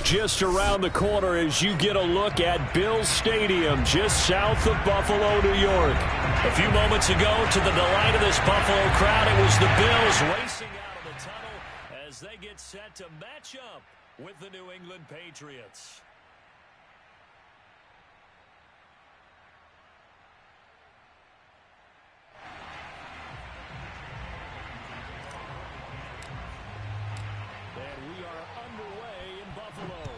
just around the corner as you get a look at Bills Stadium just south of Buffalo, New York. A few moments ago, to the delight of this Buffalo crowd, it was the Bills racing out of the tunnel as they get set to match up with the New England Patriots. And we are underway in Buffalo.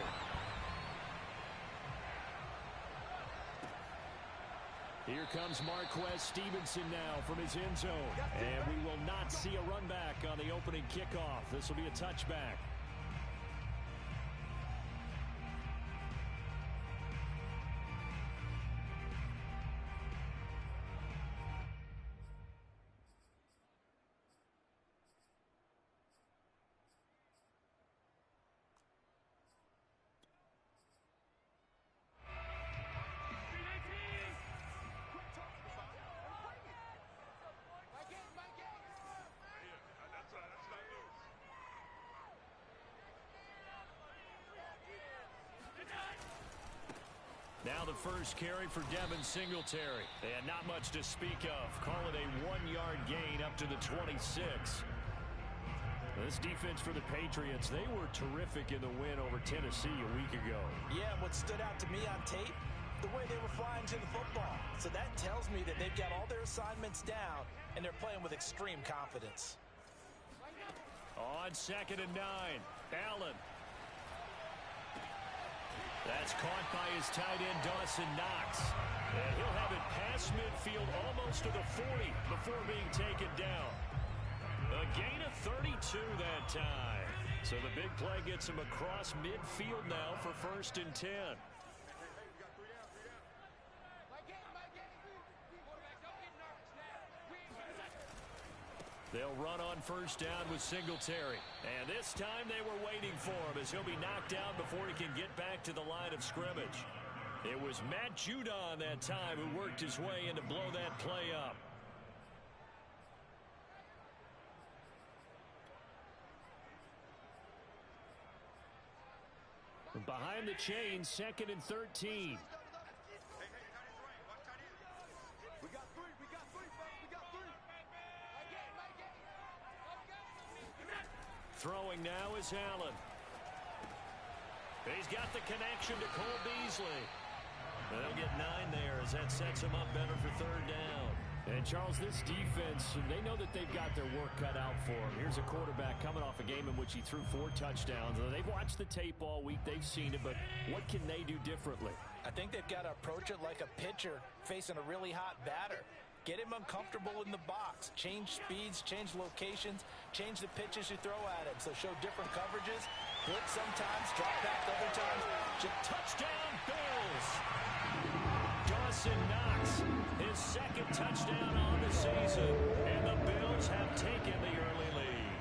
Here comes Marquez Stevenson now from his end zone. And we will not see a run back on the opening kickoff. This will be a touchback. Now the first carry for Devin Singletary. And not much to speak of. Call it a 1-yard gain up to the 26. This defense for the Patriots, they were terrific in the win over Tennessee a week ago. Yeah, what stood out to me on tape, the way they were flying to the football. So that tells me that they've got all their assignments down, and they're playing with extreme confidence. On 2nd and 9, Allen. That's caught by his tight end, Dawson Knox. And he'll have it past midfield almost to the 40 before being taken down. A gain of 32 that time. So the big play gets him across midfield now for 1st and 10. They'll run on 1st down with Singletary. And this time they were waiting for him as he'll be knocked down before he can get back to the line of scrimmage. It was Matt Judon that time who worked his way in to blow that play up. Behind the chain, 2nd and 13. Throwing now is Allen. He's got the connection to Cole Beasley. They'll get 9 there as that sets him up better for 3rd down. And, Charles, this defense, they know that they've got their work cut out for them. Here's a quarterback coming off a game in which he threw 4 touchdowns. They've watched the tape all week. They've seen it, but what can they do differently? I think they've got to approach it like a pitcher facing a really hot batter. Get him uncomfortable in the box. Change speeds, change locations, change the pitches you throw at him. So show different coverages. Blitz sometimes, drop back other times. Touchdown, Bills! Dawson Knox, his 2nd touchdown on the season. And the Bills have taken the early lead.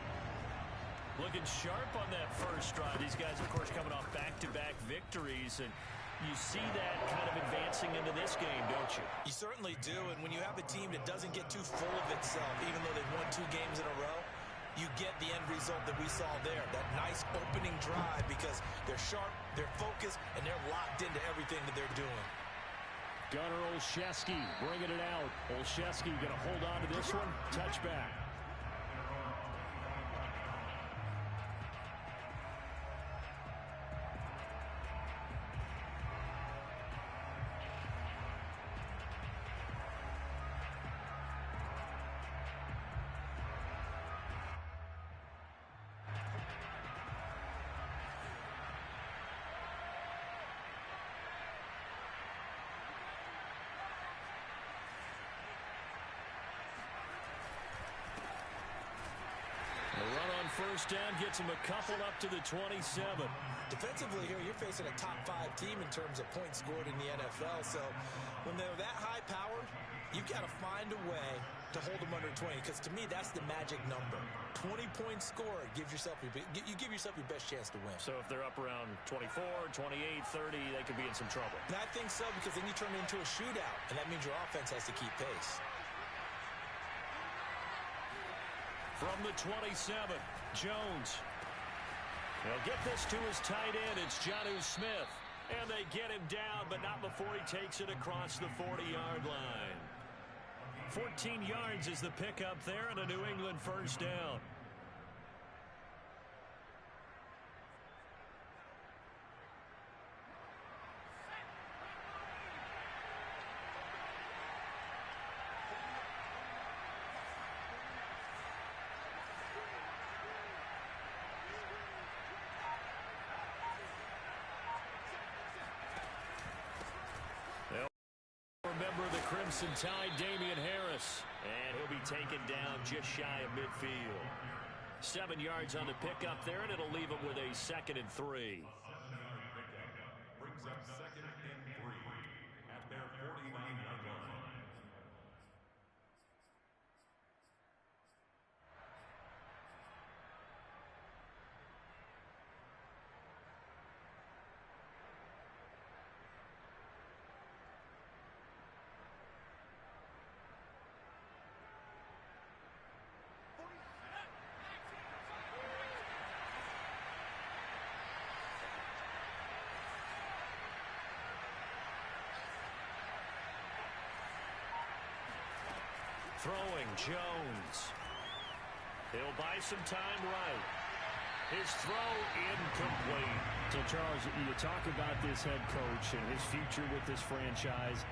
Looking sharp on that first drive. These guys, of course, coming off back-to-back victories. And you see that kind of advancing into this game, don't you? You certainly do, and when you have a team that doesn't get too full of itself, even though they've won 2 games in a row, you get the end result that we saw there, that nice opening drive, because they're sharp, they're focused, and they're locked into everything that they're doing. Gunnar Olszewski bringing it out. Olszewski going to hold on to this one. Touchback. First down gets him a couple up to the 27. Defensively here, you're facing a top 5 team in terms of points scored in the NFL. So when they're that high powered, you've got to find a way to hold them under 20. Because to me, that's the magic number. 20 points scored gives yourself you give yourself your best chance to win. So if they're up around 24, 28, 30, they could be in some trouble. And I think so, because then you turn it into a shootout, and that means your offense has to keep pace. From the 27, Jones. They'll get this to his tight end. It's Jonnu Smith. And they get him down, but not before he takes it across the 40-yard line. 14 yards is the pickup there, and a New England first down. Remember the Crimson Tide, Damian Harris. And he'll be taken down just shy of midfield. 7 yards on the pickup there, and it'll leave him with a 2nd and 3. Brings up 2nd and 3 at their 49-yard line. Throwing, Jones. He'll buy some time right. His throw incomplete. So, Charles, you talk about this head coach and his future with this franchise.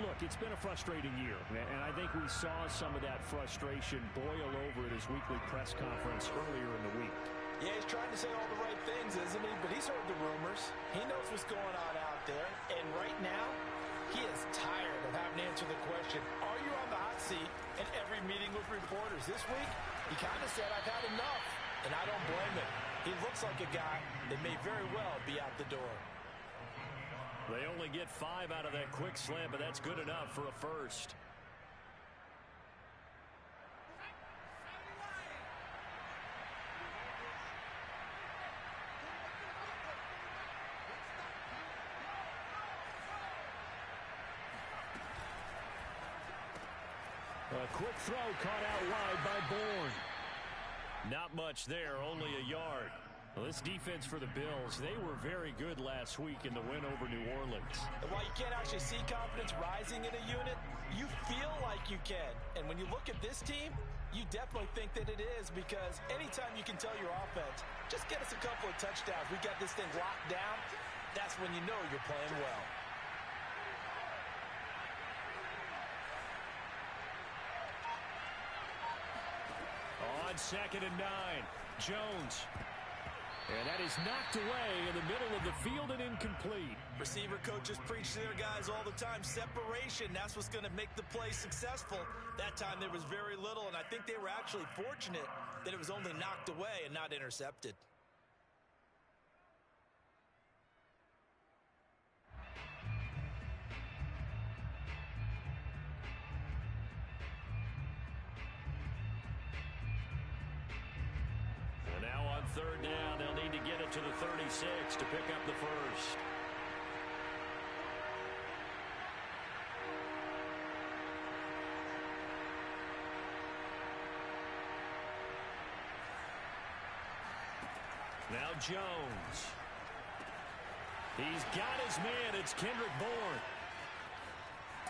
Look, it's been a frustrating year, and I think we saw some of that frustration boil over at his weekly press conference earlier in the week. Yeah, he's trying to say all the right things, isn't he? But he's heard the rumors. He knows what's going on out there. And right now, he is tired of having to answer the question, are you on the hot seat? In every meeting with reporters this week, he kind of said, I've had enough. And I don't blame him. He looks like a guy that may very well be out the door. They only get 5 out of that quick slant, but that's good enough for a first. A quick throw caught out wide by Bourne. Not much there, only a yard. Well, this defense for the Bills, they were very good last week in the win over New Orleans. And while you can't actually see confidence rising in a unit, you feel like you can. And when you look at this team, you definitely think that it is, because anytime you can tell your offense, just get us a couple of touchdowns, we got this thing locked down, that's when you know you're playing well. On 2nd and 9, Jones. And that is knocked away in the middle of the field and incomplete. Receiver coaches preach to their guys all the time. Separation, that's what's going to make the play successful. That time there was very little, and I think they were actually fortunate that it was only knocked away and not intercepted. Third down, they'll need to get it to the 36 to pick up the first. Now Jones. He's got his man. It's Kendrick Bourne.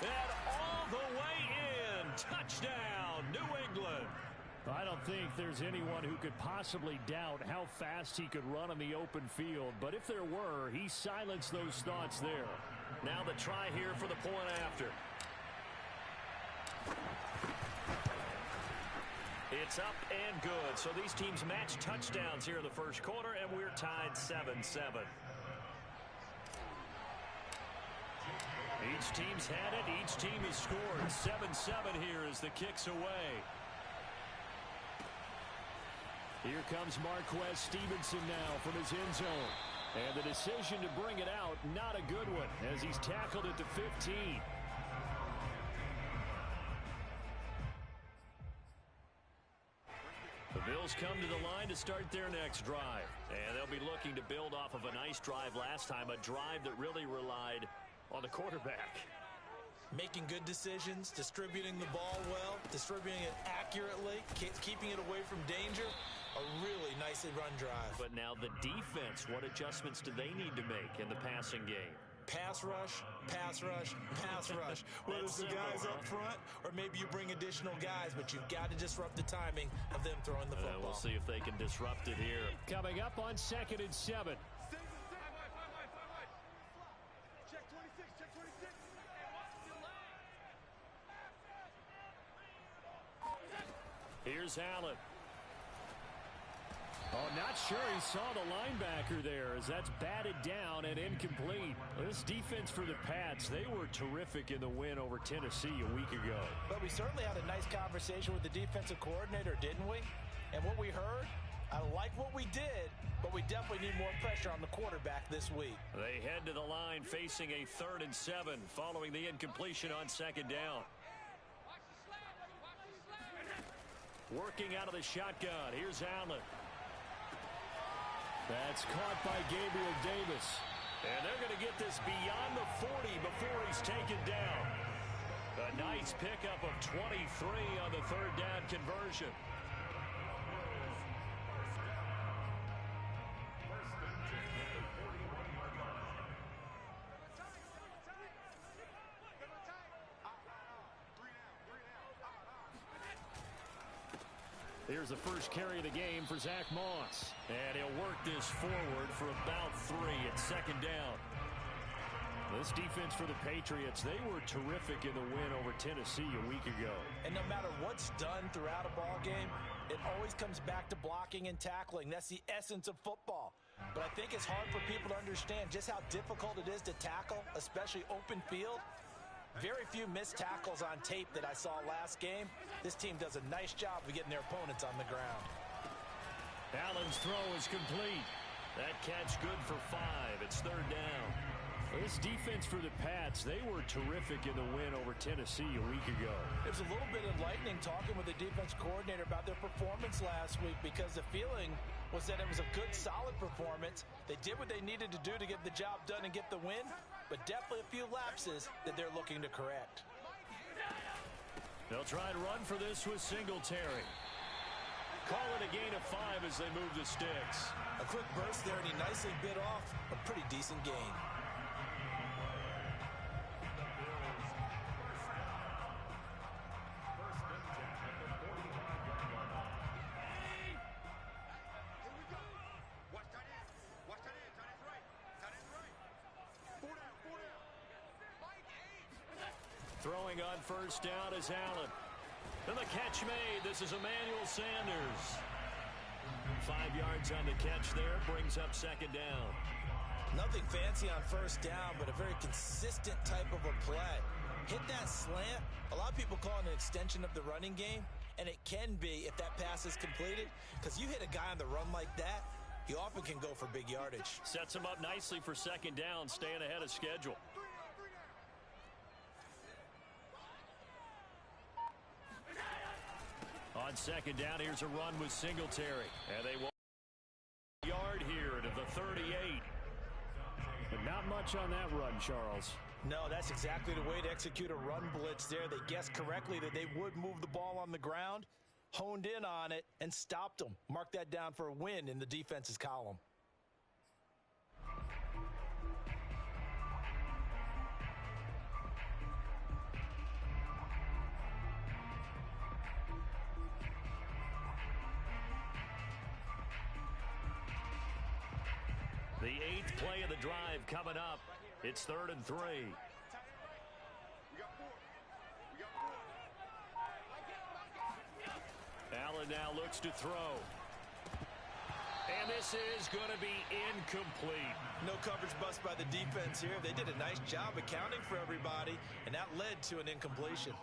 And all the way in. Touchdown, New England. I don't think there's anyone who could possibly doubt how fast he could run on the open field. But if there were, he silenced those thoughts there. Now the try here for the point after. It's up and good. So these teams match touchdowns here in the first quarter, and we're tied 7-7. Each team's had it. Each team has scored. 7-7 here as the kick's away. Here comes Marquez Stevenson now from his end zone. And the decision to bring it out, not a good one, as he's tackled it to 15. The Bills come to the line to start their next drive. And they'll be looking to build off of a nice drive last time, a drive that really relied on the quarterback. Making good decisions, distributing the ball well, distributing it accurately, keeping it away from danger. a really nicely run drive. But now the defense, what adjustments do they need to make in the passing game? Pass rush, pass rush, pass rush. Whether it's the guys up front or maybe you bring additional guys, but you've got to disrupt the timing of them throwing the football. We'll see if they can disrupt it here. Coming up on 2nd and 7. Here's Allen. Oh, not sure he saw the linebacker there as that's batted down and incomplete. This defense for the Pats, they were terrific in the win over Tennessee a week ago. But we certainly had a nice conversation with the defensive coordinator, didn't we? And what we heard, I like what we did, but we definitely need more pressure on the quarterback this week. They head to the line facing a 3rd and 7 following the incompletion on 2nd down. Working out of the shotgun. Here's Allen. That's caught by Gabriel Davis. And they're going to get this beyond the 40 before he's taken down. A nice pickup of 23 on the 3rd down conversion. Here's the first carry of the game for Zach Moss. And he'll work this forward for about 3 at 2nd down. This defense for the Patriots, they were terrific in the win over Tennessee a week ago. And no matter what's done throughout a ball game, it always comes back to blocking and tackling. That's the essence of football. But I think it's hard for people to understand just how difficult it is to tackle, especially open field. Very few missed tackles on tape that I saw last game. This team does a nice job of getting their opponents on the ground. Allen's throw is complete. That catch good for 5. It's 3rd down. This defense for the Pats, they were terrific in the win over Tennessee a week ago. There's a little bit enlightening talking with the defense coordinator about their performance last week because the feeling was that it was a good, solid performance. They did what they needed to do to get the job done and get the win, but definitely a few lapses that they're looking to correct. They'll try and run for this with Singletary. Call it a gain of 5 as they move the sticks. A quick burst there, and he nicely bit off a pretty decent gain. Throwing on 1st down is Allen. And the catch made. This is Emmanuel Sanders. 5 yards on the catch there. Brings up 2nd down. Nothing fancy on 1st down, but a very consistent type of a play. Hit that slant. A lot of people call it an extension of the running game, and it can be if that pass is completed, because you hit a guy on the run like that, he often can go for big yardage. Sets him up nicely for 2nd down, staying ahead of schedule. On 2nd down, here's a run with Singletary. And they won't yard here to the 38. But not much on that run, Charles. No, that's exactly the way to execute a run blitz there. They guessed correctly that they would move the ball on the ground, honed in on it, and stopped them. Mark that down for a win in the defense's column. The 8th play of the drive coming up. It's 3rd and 3. Allen now looks to throw. And this is going to be incomplete. No coverage bust by the defense here. They did a nice job accounting for everybody, and that led to an incompletion.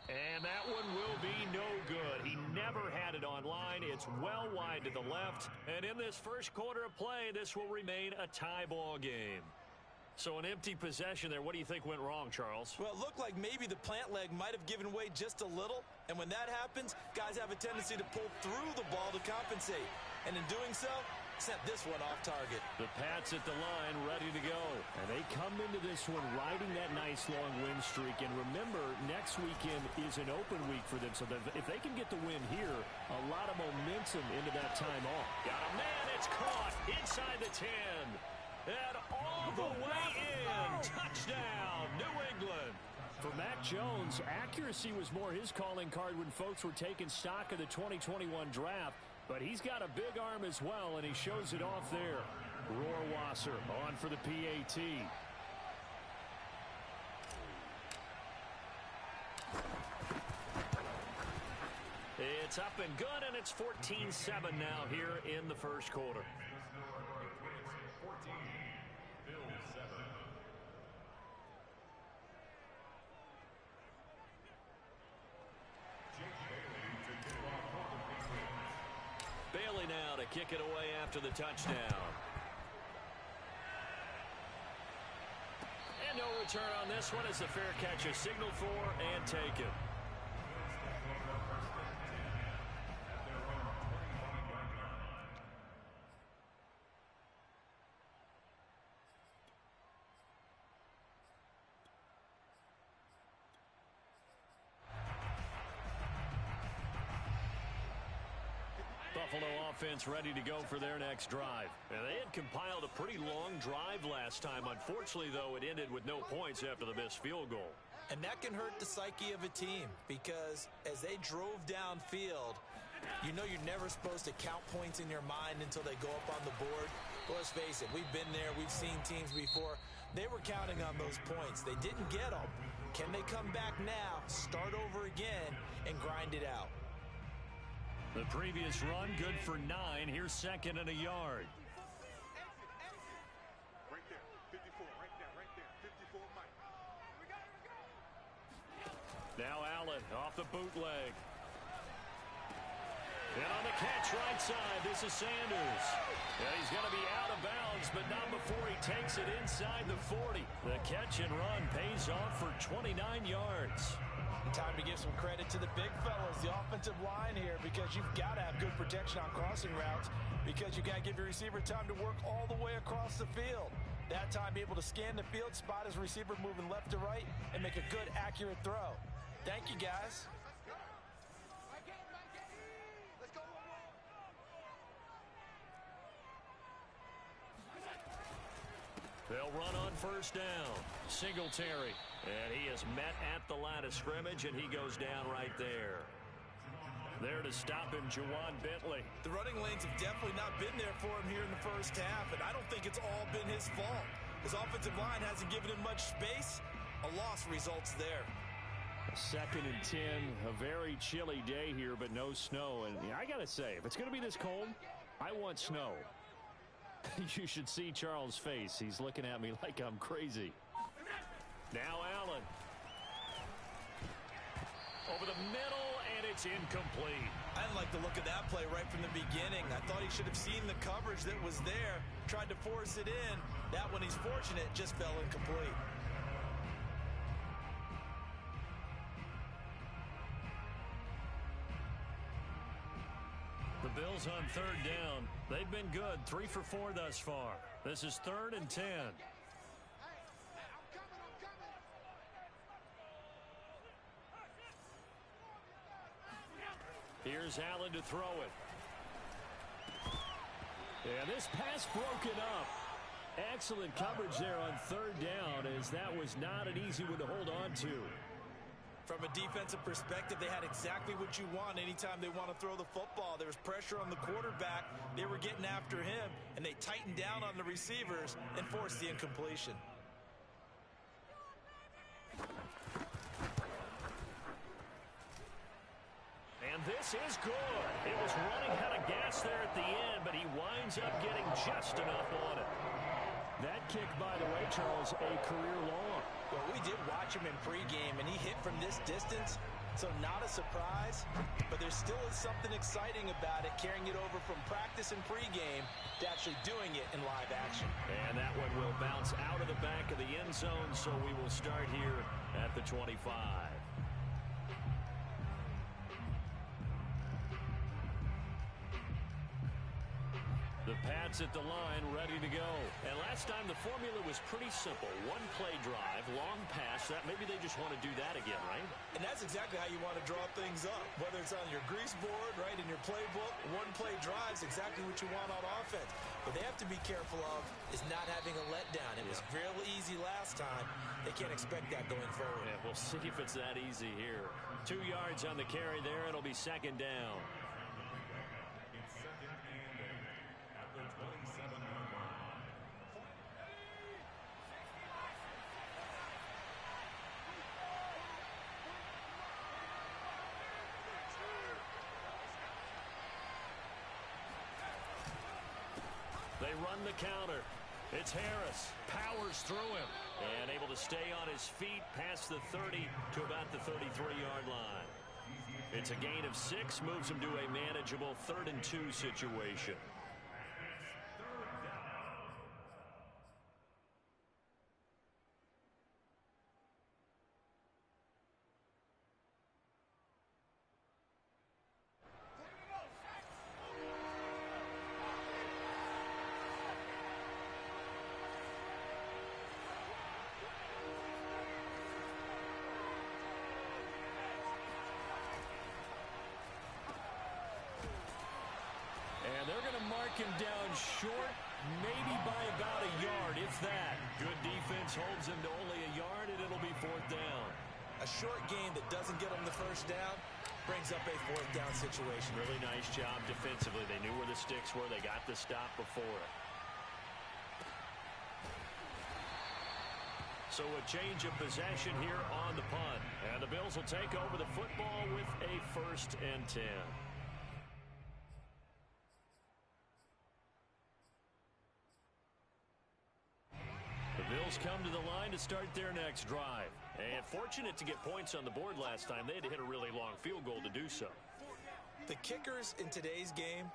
And that one will be no good. He never had it online. It's well wide to the left. And in this first quarter of play, this will remain a tie ball game. So an empty possession there. What do you think went wrong, Charles? Well, it looked like maybe the plant leg might have given way just a little. And when that happens, guys have a tendency to pull through the ball to compensate. And in doing so, Sent this one off target. The Pats at the line, ready to go. And they come into this one riding that nice long win streak. And remember, next weekend is an open week for them. So if they can get the win here, a lot of momentum into that time off. Got a man, it's caught inside the 10. And all the way in. Touchdown, New England. For Mac Jones, accuracy was more his calling card when folks were taking stock of the 2021 draft. But he's got a big arm as well, and he shows it off there. Rohrwasser on for the PAT. It's up and good, and it's 14-7 now here in the first quarter. Bailey now to kick it away after the touchdown. And no return on this one as the fair catch is signaled for and taken. Buffalo offense ready to go for their next drive. And they had compiled a pretty long drive last time. Unfortunately, though, it ended with no points after the missed field goal. And that can hurt the psyche of a team because as they drove downfield, you know you're never supposed to count points in your mind until they go up on the board. Well, let's face it, we've been there. We've seen teams before. They were counting on those points. They didn't get them. Can they come back now, start over again, and grind it out? The previous run, good for 9. Here's second and a yard. Right there, 54, right there, 54, Mike. Now Allen off the bootleg. And on the catch right side, this is Sanders. And he's going to be out of bounds, but not before he takes it inside the 40. The catch and run pays off for 29 yards. Time to give some credit to the big fellas, the offensive line here, because you've got to have good protection on crossing routes because you've got to give your receiver time to work all the way across the field. That time, be able to scan the field, spot his receiver moving left to right, and make a good, accurate throw. Thank you, guys. They'll run on first down. Singletary. And he is met at the line of scrimmage, and he goes down right there. There to stop him, Juwan Bentley. The running lanes have definitely not been there for him here in the first half, and I don't think it's all been his fault. His offensive line hasn't given him much space. A loss results there. Second and 10, a very chilly day here, but no snow. And I got to say, if it's going to be this cold, I want snow. You should see Charles' face. He's looking at me like I'm crazy. Now Allen. Over the middle, and it's incomplete. I didn't like the look of that play right from the beginning. I thought he should have seen the coverage that was there, tried to force it in. That one, he's fortunate, just fell incomplete. The Bills on third down. They've been good, 3 for 4 thus far. This is 3rd and 10. Here's Allen to throw it. And this pass broken up. Excellent coverage there on third down, as that was not an easy one to hold on to. From a defensive perspective, they had exactly what you want anytime they want to throw the football. There was pressure on the quarterback. They were getting after him, and they tightened down on the receivers and forced the incompletion. And this is good. It was running out of gas there at the end, but he winds up getting just enough on it. That kick, by the way, Charles, a career long. Well, we did watch him in pregame, and he hit from this distance, so not a surprise. But there still is something exciting about it, carrying it over from practice and pregame to actually doing it in live action. And that one will bounce out of the back of the end zone, so we will start here at the 25. The The Pats at the line, ready to go. And last time the formula was pretty simple. One play drive, long pass. That maybe they just want to do that again, right? And that's exactly how you want to draw things up. Whether it's on your grease board, right, in your playbook, one play drive is exactly what you want on offense. What they have to be careful of is not having a letdown. It was real easy last time. They can't expect that going forward. Yeah, we'll see if it's that easy here. 2 yards on the carry there. It'll be second down. They run the counter. It's Harris. Powers through him. And able to stay on his feet past the 30 to about the 33-yard line. It's a gain of 6. Moves him to a manageable 3rd and 2 situation. And they're going to mark him down short, maybe by about a yard, if that. Good defense holds him to only a yard, and it'll be 4th down. A short game that doesn't get them the first down brings up a 4th down situation. Really nice job defensively. They knew where the sticks were. They got the stop before it. So a change of possession here on the punt. And the Bills will take over the football with a 1st and 10. The Bills come to the line to start their next drive. And fortunate to get points on the board last time. They had to hit a really long field goal to do so. The kickers in today's game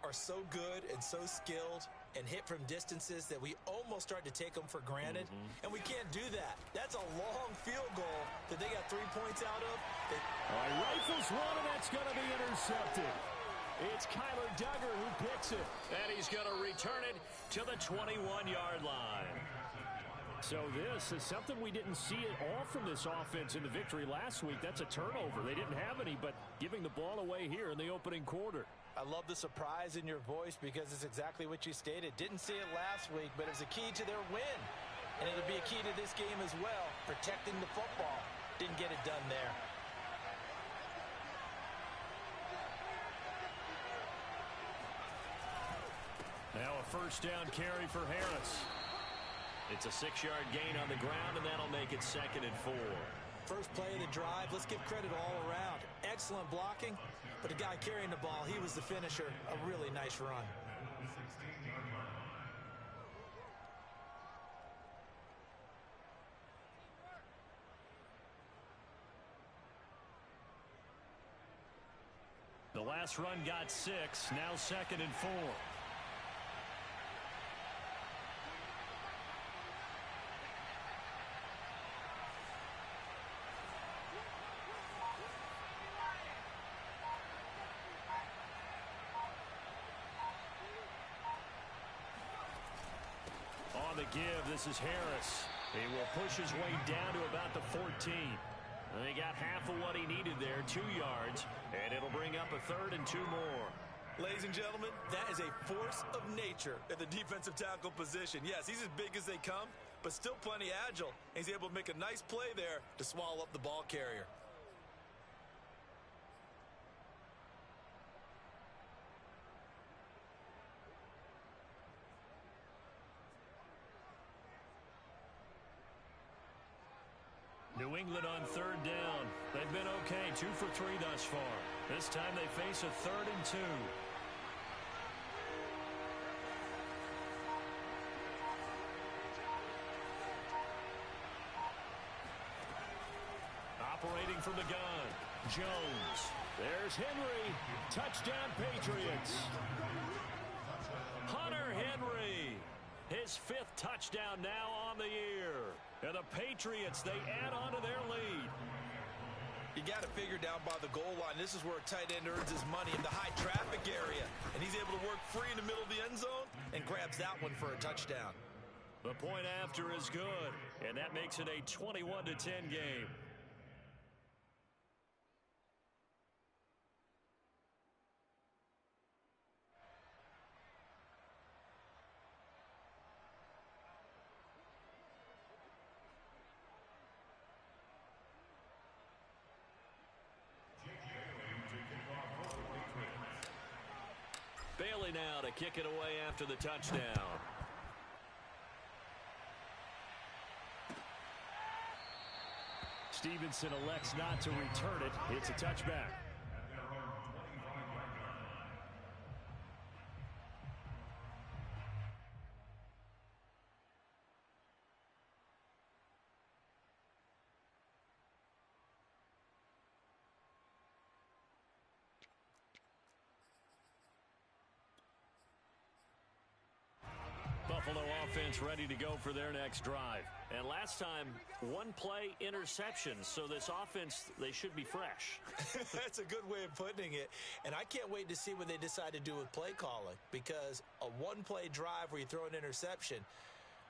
are so good and so skilled and hit from distances that we almost start to take them for granted. And we can't do that. That's a long field goal that they got 3 points out of. All right, rifles one, and that's going to be intercepted. It's Kyler Duggar who picks it. And he's going to return it to the 21-yard line. So this is something we didn't see at all from this offense in the victory last week. That's a turnover. They didn't have any, but giving the ball away here in the opening quarter. I love the surprise in your voice because it's exactly what you stated. Didn't see it last week, but it was a key to their win. And it'll be a key to this game as well, protecting the football. Didn't get it done there. Now a 1st down carry for Harris. It's a 6-yard gain on the ground, and that'll make it 2nd and 4. First play of the drive, let's give credit all around. Excellent blocking, but the guy carrying the ball, he was the finisher. A really nice run. The last run got 6, now 2nd and 4. On the give, this is Harris. He will push his way down to about the 14. And he got half of what he needed there, 2 yards, and it'll bring up a 3rd and 2 more. Ladies and gentlemen, that is a force of nature at the defensive tackle position. Yes, he's as big as they come, but still plenty agile. And he's able to make a nice play there to swallow up the ball carrier. New England on 3rd down. They've been okay, 2 for 3 thus far. This time they face a 3rd and 2. Operating from the gun, Jones. There's Henry. Touchdown, Patriots. Hunter Henry. His 5th touchdown now on the year. And the Patriots, they add on to their lead. You got to figure down by the goal line. This is where a tight end earns his money in the high traffic area. And he's able to work free in the middle of the end zone. and grabs that one for a touchdown. The point after is good, and that makes it a 21-10 game. Bailey now to kick it away after the touchdown. Stevenson elects not to return it. It's a touchback. Buffalo offense ready to go for their next drive. And last time, one play interception. So this offense, they should be fresh. That's a good way of putting it. And I can't wait to see what they decide to do with play calling. Because a one-play drive where you throw an interception,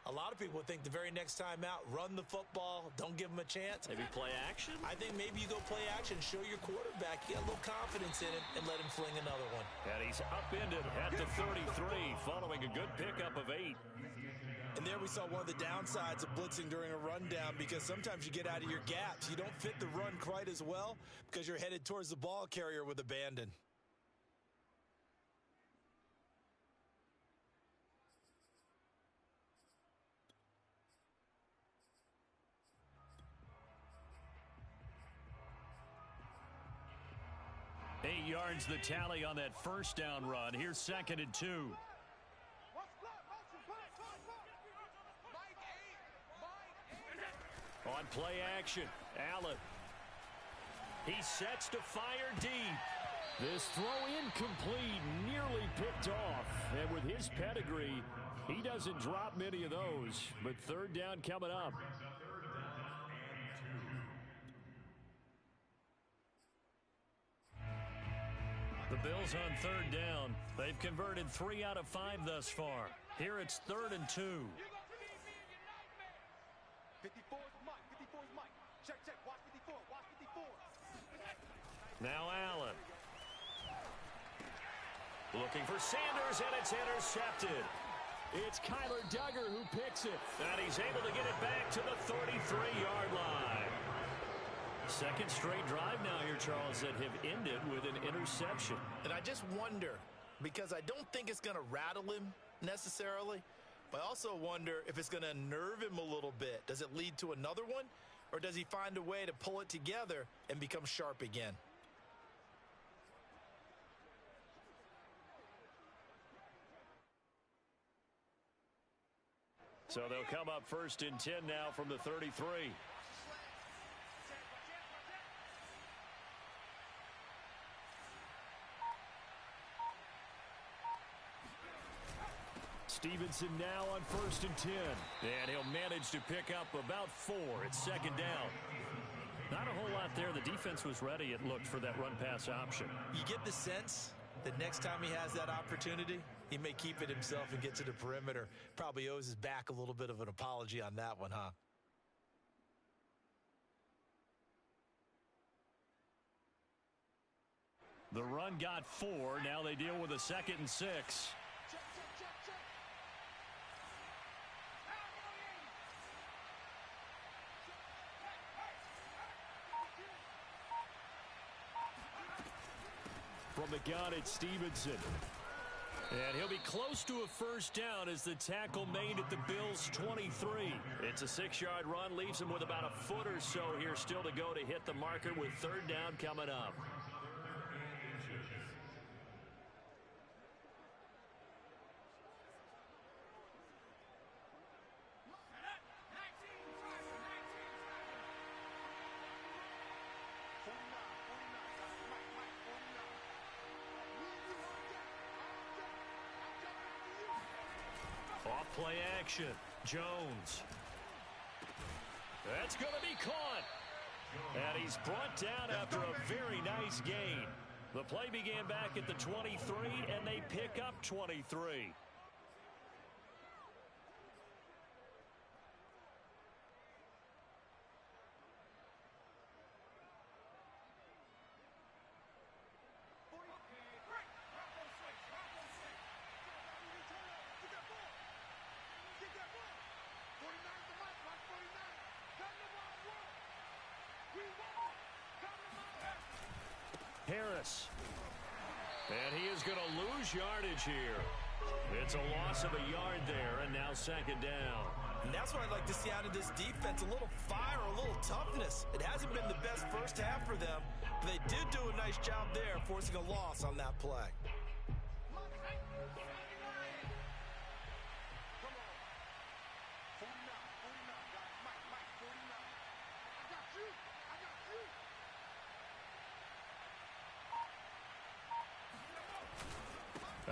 a lot of people think the very next time out, run the football, don't give them a chance. Maybe play action? I think maybe you go play action, show your quarterback you got a little confidence in him, and let him fling another one. And he's upended at the 33 following a good pickup of 8. And there we saw one of the downsides of blitzing during a rundown, because sometimes you get out of your gaps. You don't fit the run quite as well because you're headed towards the ball carrier with abandon. Eight yards the tally on that first down run. Here's 2nd and 2. On play action, Allen. He sets to fire deep. This throw incomplete, nearly picked off. And with his pedigree, he doesn't drop many of those. But 3rd down coming up. The Bills on 3rd down. They've converted 3 out of 5 thus far. Here it's 3rd and 2. 54 is Mike. 54 is Mike. Check, check. Watch 54. Watch 54. Now Allen. Looking for Sanders, and it's intercepted. It's Kyler Duggar who picks it. And he's able to get it back to the 33-yard line. Second straight drive now here, Charles, that have ended with an interception. And I just wonder, because I don't think it's going to rattle him necessarily, but I also wonder if it's going to unnerve him a little bit. Does it lead to another one, or does he find a way to pull it together and become sharp again? So they'll come up 1st and 10 now from the 33. Stevenson now on 1st and 10. And he'll manage to pick up about 4. It's 2nd down. Not a whole lot there. The defense was ready, it looked, for that run-pass option. You get the sense that next time he has that opportunity, he may keep it himself and get to the perimeter. Probably owes his back a little bit of an apology on that one, huh? The run got 4. Now they deal with a 2nd and 6. From the gun, it's Stevenson. And he'll be close to a 1st down as the tackle made at the Bills' 23. It's a 6-yard run, leaves him with about a foot or so here still to go to hit the marker with 3rd down coming up. Off play action. Jones. That's going to be caught. And he's brought down after a very nice gain. The play began back at the 23, and they pick up 23. Harris. And he is going to lose yardage here. It's a loss of a yard there, and now second down. And that's what I'd like to see out of this defense, a little fire, a little toughness. It hasn't been the best first half for them, but they did do a nice job there, forcing a loss on that play.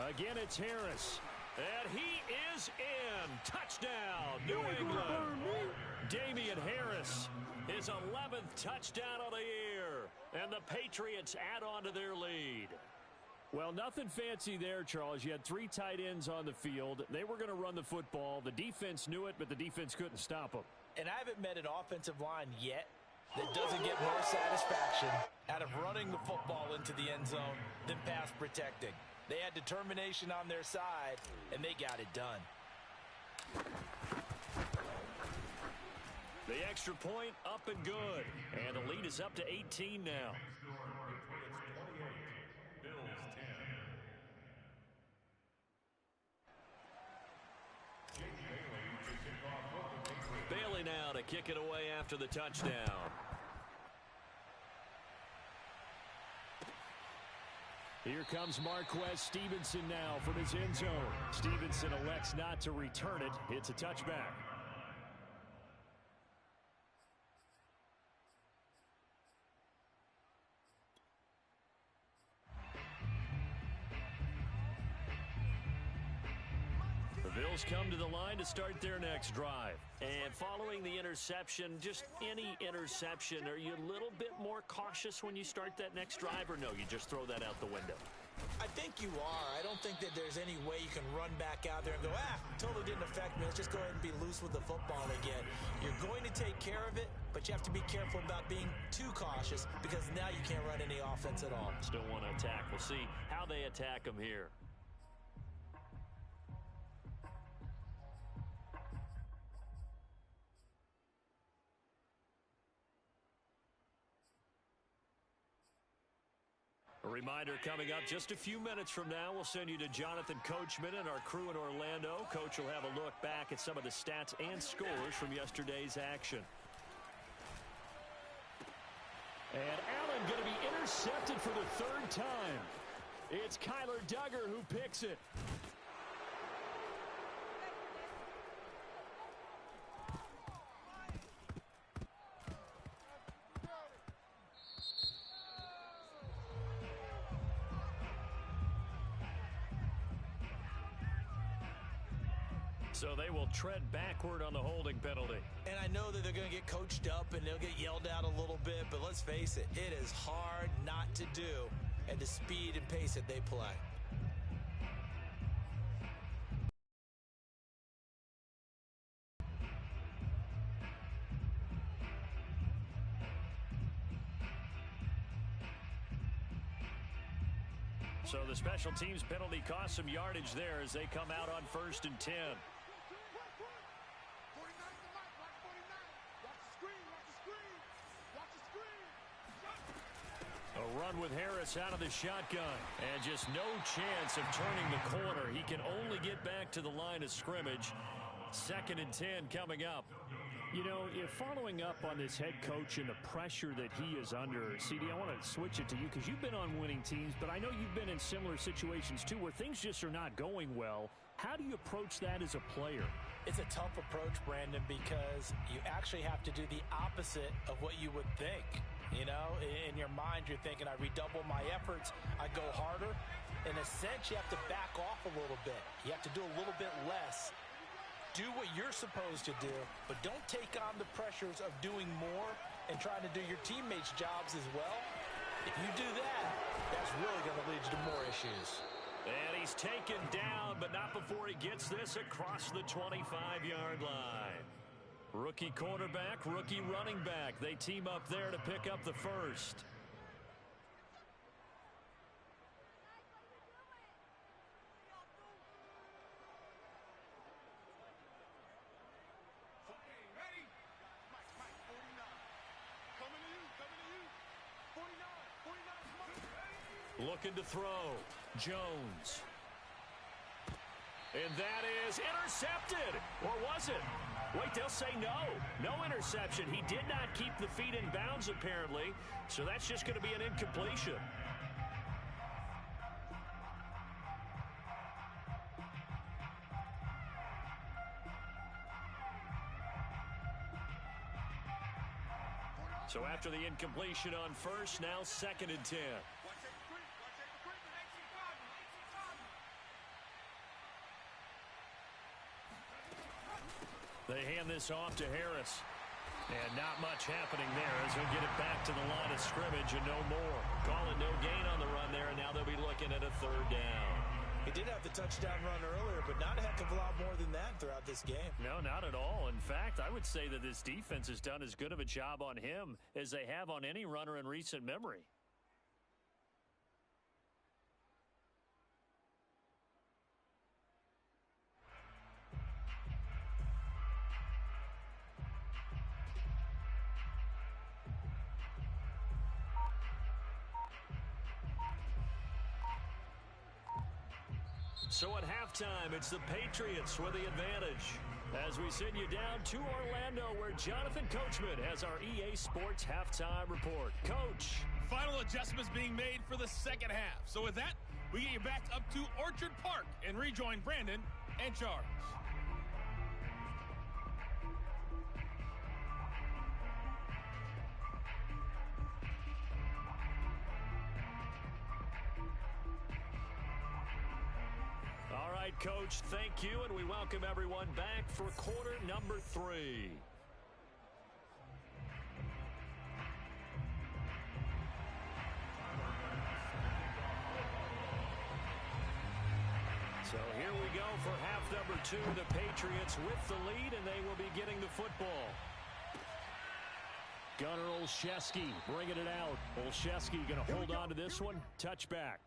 Again, it's Harris. And he is in. Touchdown, New England. Damian Harris, his 11th touchdown of the year. And the Patriots add on to their lead. Well, nothing fancy there, Charles. You had 3 tight ends on the field. They were going to run the football. The defense knew it, but the defense couldn't stop them. And I haven't met an offensive line yet that doesn't get more satisfaction out of running the football into the end zone than pass protecting. They had determination on their side, and they got it done. The extra point up and good. And the lead is up to 18 now. Bailey now to kick it away after the touchdown. Here comes Marquez Stevenson now from his end zone. Stevenson elects not to return it. It's a touchback. The Bills come to the line to start their next drive. And following the interception, just any interception, are you a little bit more cautious when you start that next drive, or no, you just throw that out the window? I think you are. I don't think that there's any way you can run back out there and go, totally didn't affect me. Let's just go ahead and be loose with the football again. You're going to take care of it, but you have to be careful about being too cautious because now you can't run any offense at all. Still want to attack. We'll see how they attack them here. A reminder coming up just a few minutes from now, we'll send you to Jonathan Coachman and our crew in Orlando. Coach will have a look back at some of the stats and scores from yesterday's action. And Allen going to be intercepted for the 3rd time. It's Kyler Duggar who picks it. So they will tread backward on the holding penalty. And I know that they're going to get coached up and they'll get yelled at a little bit, but let's face it, it is hard not to do at the speed and pace that they play. So the special teams penalty cost some yardage there as they come out on 1st and 10. A run with Harris out of the shotgun. And just no chance of turning the corner. He can only get back to the line of scrimmage. 2nd and 10 coming up. You know, following up on this head coach and the pressure that he is under, CD, I want to switch it to you because you've been on winning teams, but I know you've been in similar situations too where things just are not going well. How do you approach that as a player? It's a tough approach, Brandon, because you actually have to do the opposite of what you would think. You know, in your mind, you're thinking, I redouble my efforts, I go harder. In a sense, you have to back off a little bit. You have to do a little bit less. Do what you're supposed to do, but don't take on the pressures of doing more and trying to do your teammates' jobs as well. If you do that, that's really going to lead you to more issues. And he's taken down, but not before he gets this across the 25-yard line. Rookie quarterback, rookie running back. They team up there to pick up the first. Looking to throw. Jones. And that is intercepted. Or was it? Wait, they'll say no. No interception. He did not keep the feet in bounds, apparently. So that's just going to be an incompletion. So after the incompletion on first, now 2nd and 10. They hand this off to Harris. And not much happening there as he'll get it back to the line of scrimmage and no more. Calling no gain on the run there, and now they'll be looking at a 3rd down. He did have the touchdown run earlier, but not a heck of a lot more than that throughout this game. No, not at all. In fact, I would say that this defense has done as good of a job on him as they have on any runner in recent memory. So at halftime, it's the Patriots with the advantage. As we send you down to Orlando, where Jonathan Coachman has our EA Sports halftime report. Coach. Final adjustments being made for the second half. So with that, we get you back up to Orchard Park and rejoin Brandon and Charles. All right, Coach, thank you, and we welcome everyone back for quarter number 3. So here we go for half number 2. The Patriots with the lead, and they will be getting the football. Gunnar Olszewski bringing it out. Olszewski going to hold on to this one. Touchback.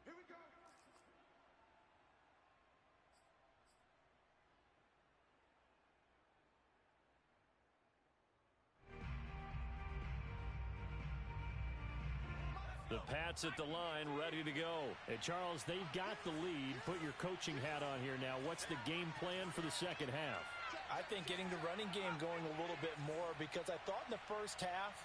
The Pats at the line, ready to go. Hey, Charles, they've got the lead. Put your coaching hat on here now. What's the game plan for the second half? I think getting the running game going a little bit more, because I thought in the first half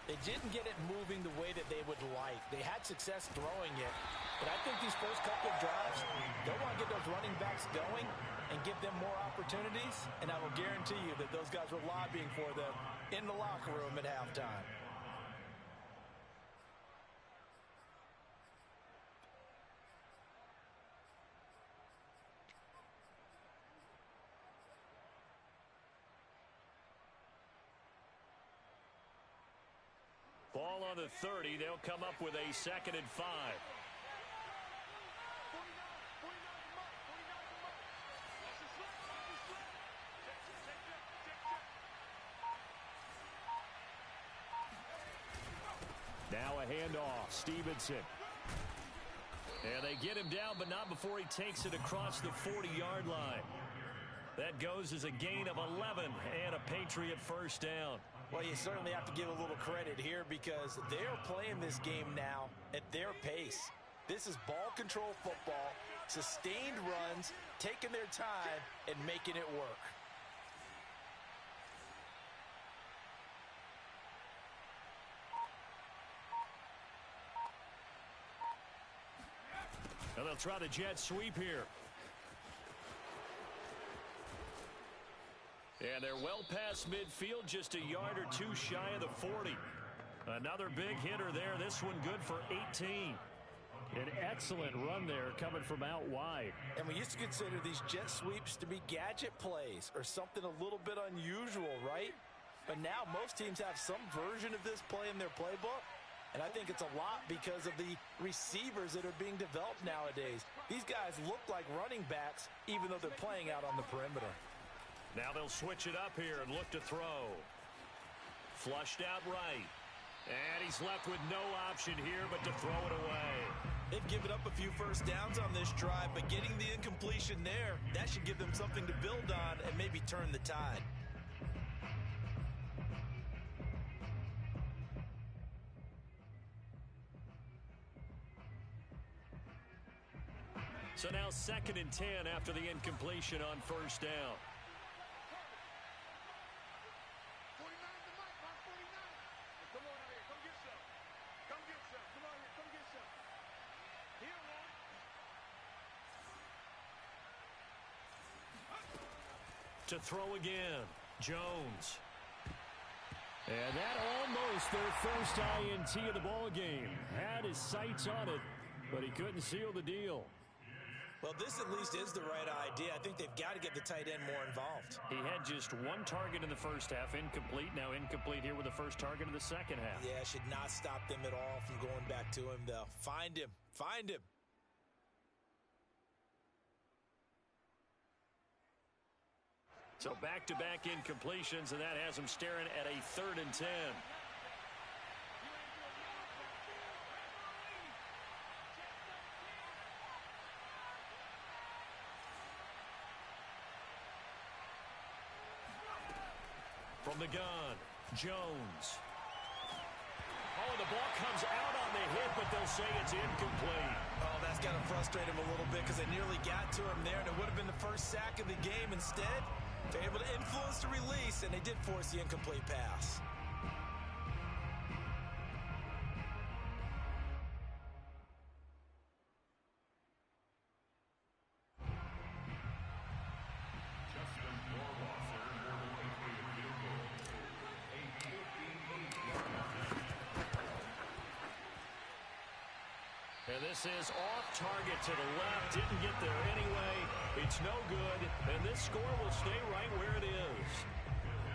they didn't get it moving the way that they would like. They had success throwing it, but I think these first couple of drives, they'll want to get those running backs going and give them more opportunities, and I will guarantee you that those guys were lobbying for them in the locker room at halftime. Ball on the 30. They'll come up with a 2nd and 5. Now a handoff. Stevenson. And they get him down, but not before he takes it across the 40-yard line. That goes as a gain of 11 and a Patriot 1st down. Well, you certainly have to give a little credit here, because they're playing this game now at their pace. This is ball control football, sustained runs, taking their time, and making it work. And they'll try the jet sweep here. And they're well past midfield, just a yard or 2 shy of the 40. Another big hitter there. This one good for 18. An excellent run there coming from out wide. And we used to consider these jet sweeps to be gadget plays or something a little bit unusual, right? But now most teams have some version of this play in their playbook. And I think it's a lot because of the receivers that are being developed nowadays. These guys look like running backs even though they're playing out on the perimeter. Now they'll switch it up here and look to throw. Flushed out right. And he's left with no option here but to throw it away. They've given up a few first downs on this drive, but getting the incompletion there, that should give them something to build on and maybe turn the tide. So now 2nd and 10 after the incompletion on first down. 49 to Mike, Mark 49. Come on out here, come get some. Come get some. Come on here, come get some. Here, man. To throw again, Jones. And that almost their first INT of the ball game. Had his sights on it, but he couldn't seal the deal. Well, this at least is the right idea. I think they've got to get the tight end more involved. He had just one target in the first half, incomplete. Now incomplete here with the first target of the second half. Yeah, should not stop them at all from going back to him, though. Find him. Find him. So back-to-back incompletions, and that has him staring at a 3rd and 10. From the gun, Jones. Oh, the ball comes out on the hit, but they'll say it's incomplete. Oh, that's got to frustrate him a little bit because they nearly got to him there, and it would have been the first sack of the game. Instead, they're able to influence the release, and they did force the incomplete pass. And this is off target to the left. Didn't get there anyway. It's no good. And this score will stay right where it is.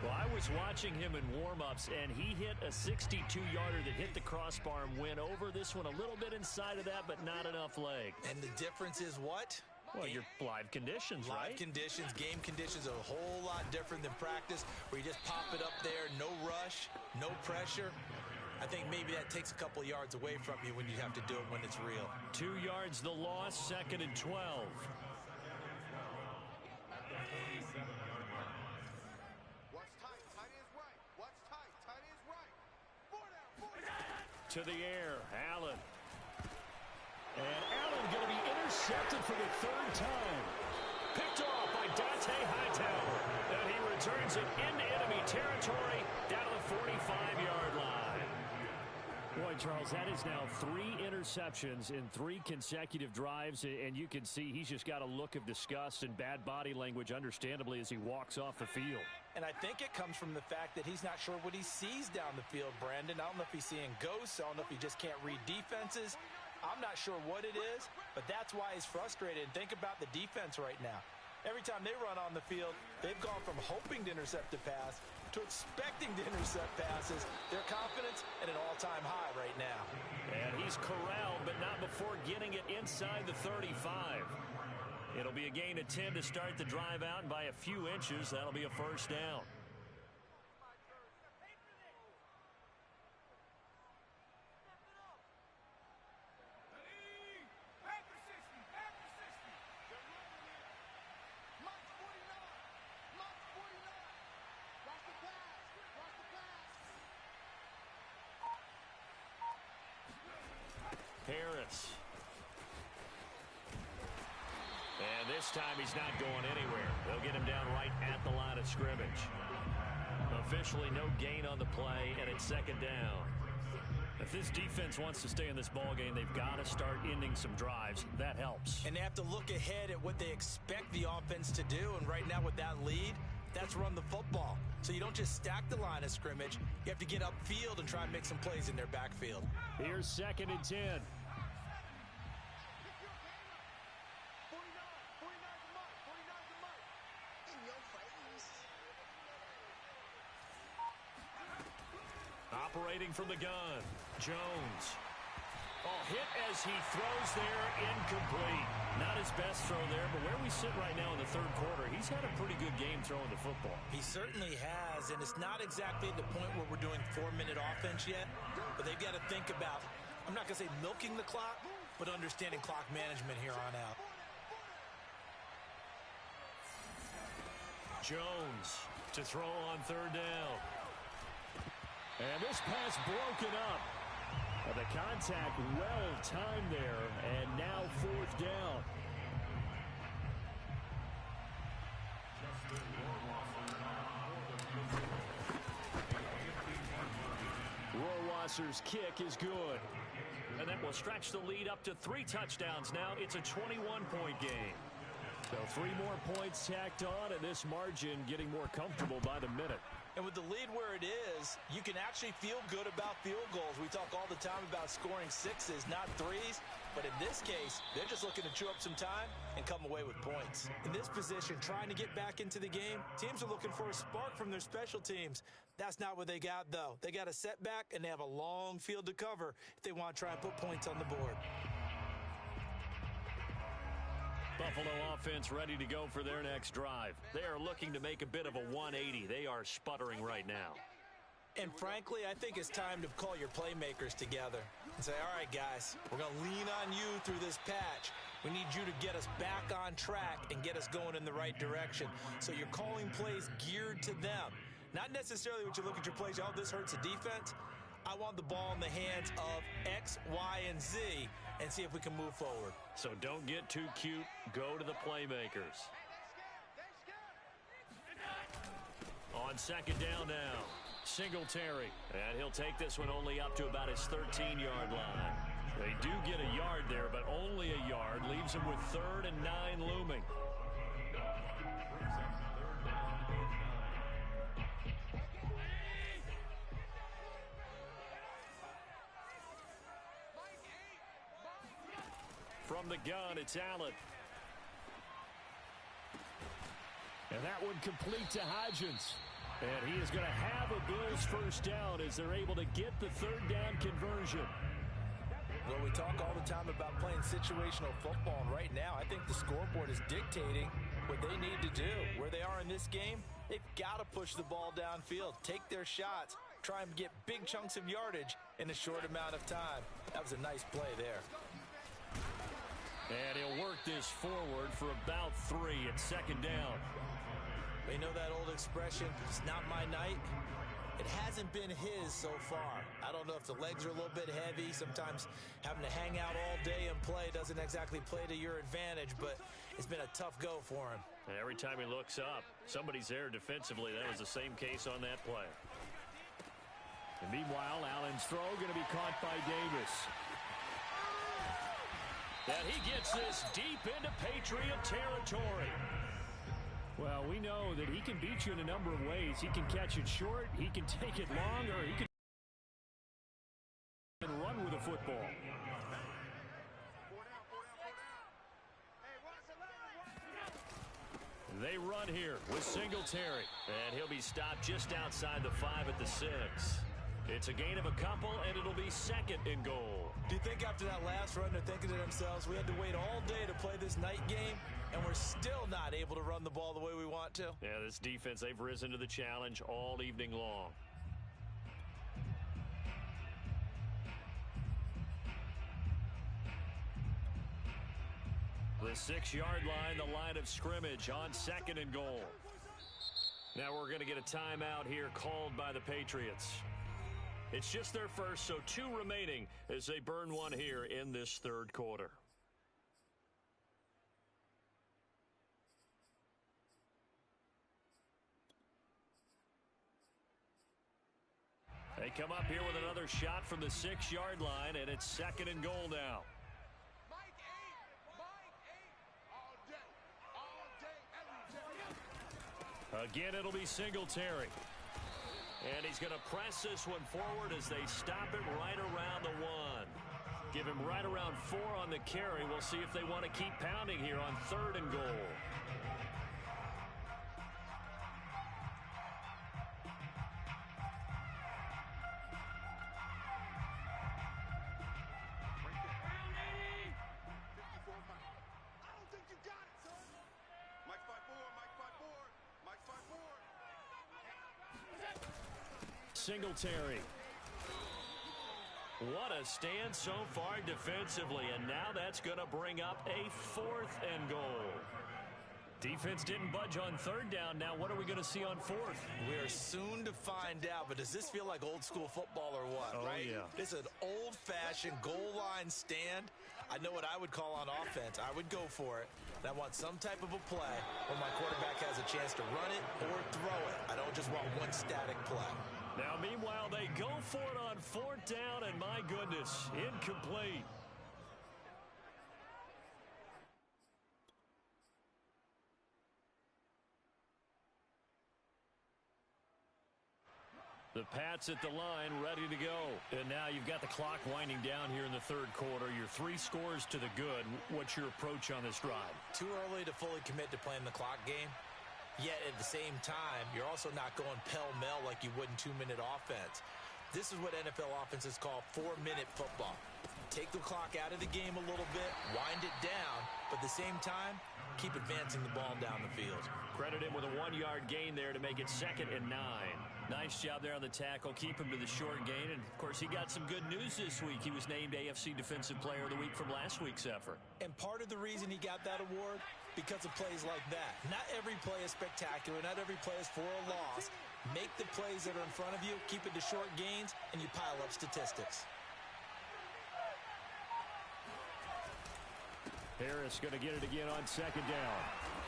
Well, I was watching him in warm-ups, and he hit a 62-yarder that hit the crossbar and went over. This one a little bit inside of that, but not enough leg. And the difference is what? Well, your live conditions, right? Live conditions, game conditions are a whole lot different than practice, where you just pop it up there, no rush, no pressure. I think maybe that takes a couple yards away from you when you have to do it when it's real. 2 yards the loss, 2nd and 12. What's tight? Tight is right. What's tight? Tight is right. 4 down. To the air, Allen. And Allen going to be intercepted for the 3rd time. Picked off by Dante Hightower. And he returns it into enemy territory down to the 45-yard line. Boy, Charles, that is now 3 interceptions in 3 consecutive drives, and you can see he's just got a look of disgust and bad body language, understandably, as he walks off the field. And I think it comes from the fact that he's not sure what he sees down the field, Brandon. I don't know if he's seeing ghosts. I don't know if he just can't read defenses. I'm not sure what it is, but that's why he's frustrated. And think about the defense right now. Every time they run on the field, they've gone from hoping to intercept a pass to expecting to intercept passes. Their confidence at an all-time high right now. And he's corralled, but not before getting it inside the 35. It'll be a gain of 10 to start the drive out, and by a few inches, that'll be a first down. Harris. And this time he's not going anywhere. They'll get him down right at the line of scrimmage. Officially no gain on the play, and it's 2nd down. If this defense wants to stay in this ball game, they've got to start ending some drives. That helps. And they have to look ahead at what they expect the offense to do. And right now with that lead, that's run the football. So you don't just stack the line of scrimmage. You have to get upfield and try and make some plays in their backfield. Here's 2nd and 10. 49 to Mike. 49 to Mike. In your face. Operating from the gun, Jones. Oh, hit as he throws there, incomplete. Not his best throw there, but where we sit right now in the 3rd quarter, he's had a pretty good game throwing the football. He certainly has, and it's not exactly at the point where we're doing 4-minute offense yet, but they've got to think about, I'm not going to say milking the clock, but understanding clock management here on out. Jones to throw on 3rd down. And this pass broken up. The contact well timed there, and now 4th down. passer's kick is good. And that will stretch the lead up to 3 touchdowns now. It's a 21-point game. So 3 more points tacked on, and this margin getting more comfortable by the minute. And with the lead where it is, you can actually feel good about field goals. We talk all the time about scoring 6s, not 3s. But in this case, they're just looking to chew up some time and come away with points. In this position, trying to get back into the game, teams are looking for a spark from their special teams. That's not what they got, though. They got a setback, and they have a long field to cover if they want to try and put points on the board. Buffalo offense ready to go for their next drive. They are looking to make a bit of a 180. They are sputtering right now. And frankly, I think it's time to call your playmakers together and say, all right, guys, we're going to lean on you through this patch. We need you to get us back on track and get us going in the right direction. So you're calling plays geared to them. Not necessarily what you look at your plays, oh, this hurts the defense. I want the ball in the hands of X, Y, and Z and see if we can move forward. So don't get too cute. Go to the playmakers. On second down now, Singletary. And he'll take this one only up to about his 13-yard line. They do get a yard there, but only a yard. Leaves him with 3rd and 9 looming. From the gun, it's Allen. And that one complete to Hodgins. And he is going to have a Bills first down as they're able to get the 3rd down conversion. Well, we talk all the time about playing situational football, and right now I think the scoreboard is dictating what they need to do. Where they are in this game, they've got to push the ball downfield, take their shots, try and get big chunks of yardage in a short amount of time. That was a nice play there. And he'll work this forward for about 3 at second down. You know that old expression, it's not my night? It hasn't been his so far. I don't know if the legs are a little bit heavy. Sometimes having to hang out all day and play doesn't exactly play to your advantage, but it's been a tough go for him. And every time he looks up, somebody's there defensively. That was the same case on that play. And meanwhile, Allen's throw going to be caught by Davis. And he gets this deep into Patriot territory. Well, we know that he can beat you in a number of ways. He can catch it short, he can take it long, or he can run with a football. They run here with Singletary. And he'll be stopped just outside the 5 at the 6. It's a gain of a couple, and it'll be 2nd and goal. Do you think after that last run they're thinking to themselves, we had to wait all day to play this night game, and we're still not able to run the ball the way we want to? Yeah, this defense, they've risen to the challenge all evening long. The 6-yard line, the line of scrimmage on 2nd and goal. Now we're going to get a timeout here called by the Patriots. It's just their first, so 2 remaining as they burn one here in this 3rd quarter. They come up here with another shot from the 6-yard line, and it's 2nd and goal now. Mike 8, all day, every day. Again, it'll be Singletary. And he's going to press this one forward as they stop him right around the 1. Give him right around 4 on the carry. We'll see if they want to keep pounding here on 3rd and goal. Singletary. What a stand so far defensively, and now that's going to bring up a 4th and goal. Defense didn't budge on 3rd down. Now what are we going to see on 4th? We are soon to find out, but does this feel like old school football or what? Oh, right? yeah. This is an old-fashioned goal line stand. I know what I would call on offense. I would go for it. And I want some type of a play where my quarterback has a chance to run it or throw it. I don't just want one static play. Now, meanwhile, they go for it on fourth down, and my goodness, incomplete. The Pats at the line, ready to go. And now you've got the clock winding down here in the third quarter. Your 3 scores to the good. What's your approach on this drive? Too early to fully commit to playing the clock game. Yet at the same time, you're also not going pell-mell like you would in 2-minute offense. This is what NFL offenses call 4-minute football. Take the clock out of the game a little bit, wind it down, but at the same time, keep advancing the ball down the field. Credit him with a 1-yard gain there to make it 2nd and 9. Nice job there on the tackle. Keep him to the short gain. And, of course, he got some good news this week. He was named AFC Defensive Player of the Week from last week's effort. And part of the reason he got that award, because of plays like that. Not every play is spectacular. Not every play is for a loss. Make the plays that are in front of you, keep it to short gains, and you pile up statistics. Harris going to get it again on 2nd down.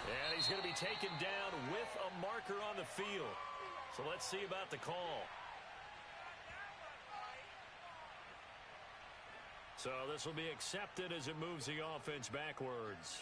And he's going to be taken down with a marker on the field. So let's see about the call. So this will be accepted as it moves the offense backwards.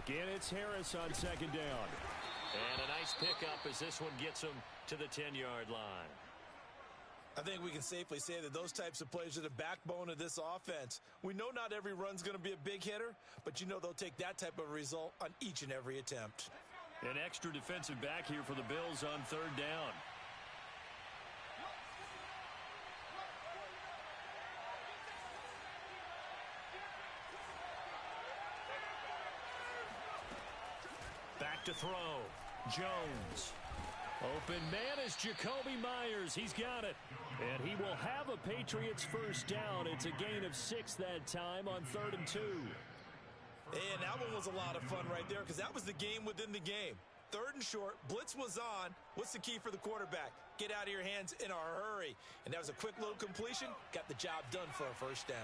Again, it's Harris on 2nd down. And a nice pickup as this one gets him to the 10-yard line. I think we can safely say that those types of plays are the backbone of this offense. We know not every run's going to be a big hitter, but you know they'll take that type of result on each and every attempt. An extra defensive back here for the Bills on 3rd down. Back to throw. Jones. Open man is Jacoby Myers. He's got it. And he will have a Patriots first down. It's a gain of 6 that time on 3rd and 2. And that one was a lot of fun right there because that was the game within the game. 3rd and short. Blitz was on. What's the key for the quarterback? Get out of your hands in a hurry. And that was a quick little completion. Got the job done for a first down.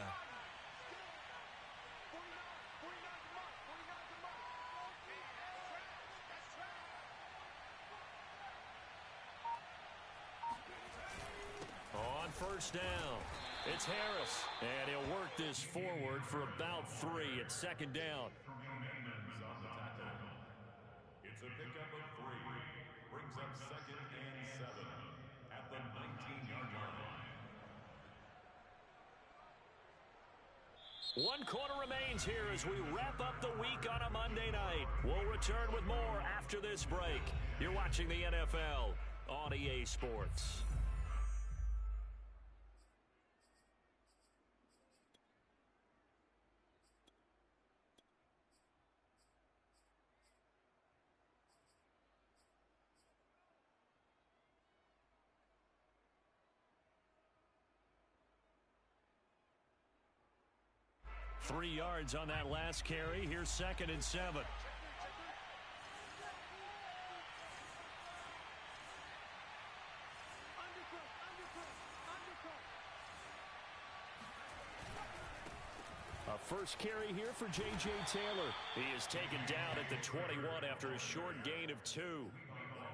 First down. It's Harris. And he'll work this forward for about 3 at 2nd down. It's a pickup of 3. Brings up 2nd and 7 at the 19-yard line. 1 quarter remains here as we wrap up the week on a Monday night. We'll return with more after this break. You're watching the NFL on EA Sports. Three yards on that last carry. Here's 2nd and 7. A first carry here for J.J. Taylor. He is taken down at the 21 after a short gain of 2.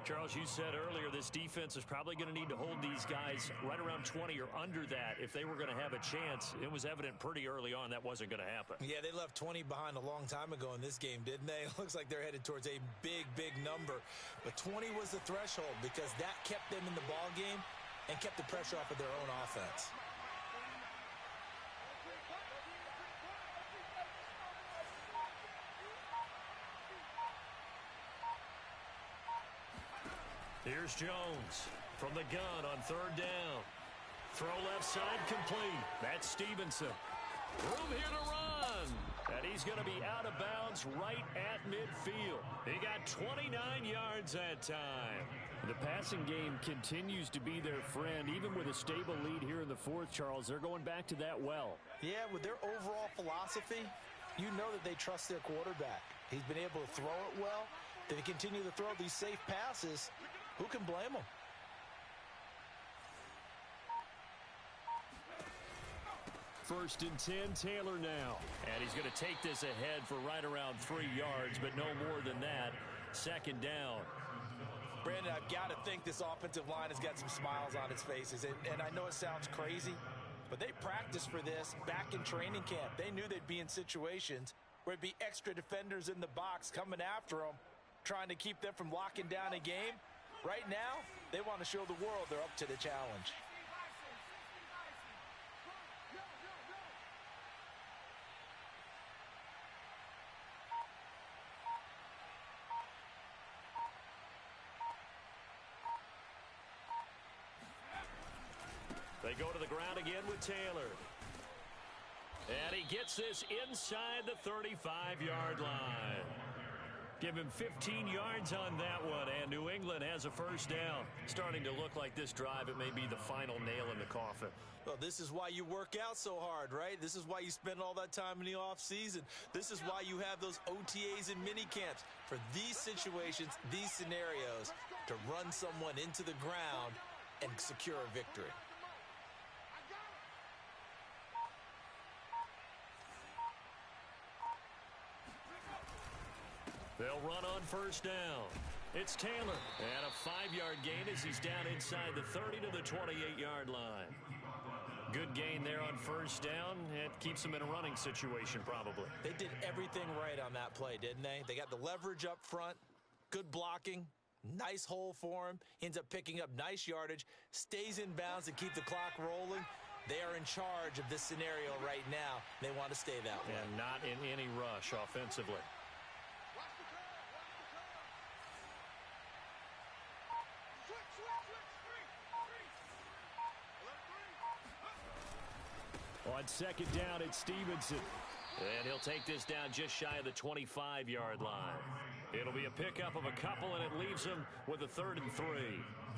Charles, you said earlier this defense is probably going to need to hold these guys right around 20 or under that if they were going to have a chance. It was evident pretty early on that wasn't going to happen. Yeah, they left 20 behind a long time ago in this game, didn't they? It looks like they're headed towards a big, big number. But 20 was the threshold because that kept them in the ball game and kept the pressure off of their own offense. Here's Jones from the gun on 3rd down. Throw left side complete. That's Stevenson. Room here to run. And he's going to be out of bounds right at midfield. He got 29 yards that time. The passing game continues to be their friend. Even with a stable lead here in the fourth, Charles, they're going back to that well. Yeah, with their overall philosophy, you know that they trust their quarterback. He's been able to throw it well. They continue to throw these safe passes. Who can blame them? First and 10, Taylor now. And he's going to take this ahead for right around 3 yards, but no more than that. Second down. Brandon, I've got to think this offensive line has got some smiles on its faces. And I know it sounds crazy, but they practiced for this back in training camp. They knew they'd be in situations where it'd be extra defenders in the box coming after them, trying to keep them from locking down a game. Right now, they want to show the world they're up to the challenge. They go to the ground again with Taylor. And he gets this inside the 35-yard line. Give him 15 yards on that one, and New England has a first down. Starting to look like this drive, it may be the final nail in the coffin. Well, this is why you work out so hard, right? This is why you spend all that time in the offseason. This is why you have those OTAs and mini camps for these situations, these scenarios, to run someone into the ground and secure a victory. They'll run on first down. It's Taylor. And a 5-yard gain as he's down inside the 30 to the 28-yard line. Good gain there on first down. It keeps them in a running situation probably. They did everything right on that play, didn't they? They got the leverage up front, good blocking, nice hole for him. Ends up picking up nice yardage, stays in bounds to keep the clock rolling. They are in charge of this scenario right now. They want to stay that way. And not in any rush offensively. On second down, it's Stevenson. And he'll take this down just shy of the 25-yard line. It'll be a pickup of a couple, and it leaves him with a 3rd and 3.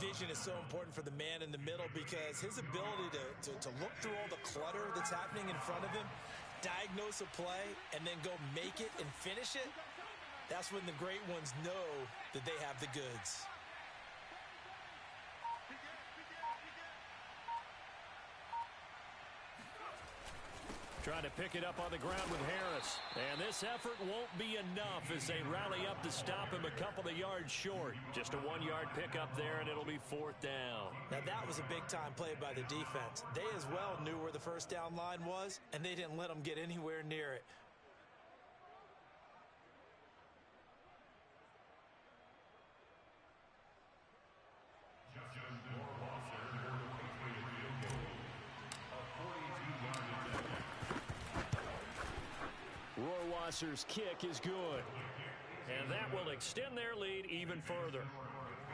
Vision is so important for the man in the middle because his ability to look through all the clutter that's happening in front of him, diagnose a play, and then go make it and finish it, that's when the great ones know that they have the goods. Trying to pick it up on the ground with Harris. And this effort won't be enough as they rally up to stop him a couple of yards short. Just a 1-yard pickup there, and it'll be 4th down. Now, that was a big-time play by the defense. They as well knew where the first down line was, and they didn't let them get anywhere near it. Rohrwasser's kick is good. And that will extend their lead even further.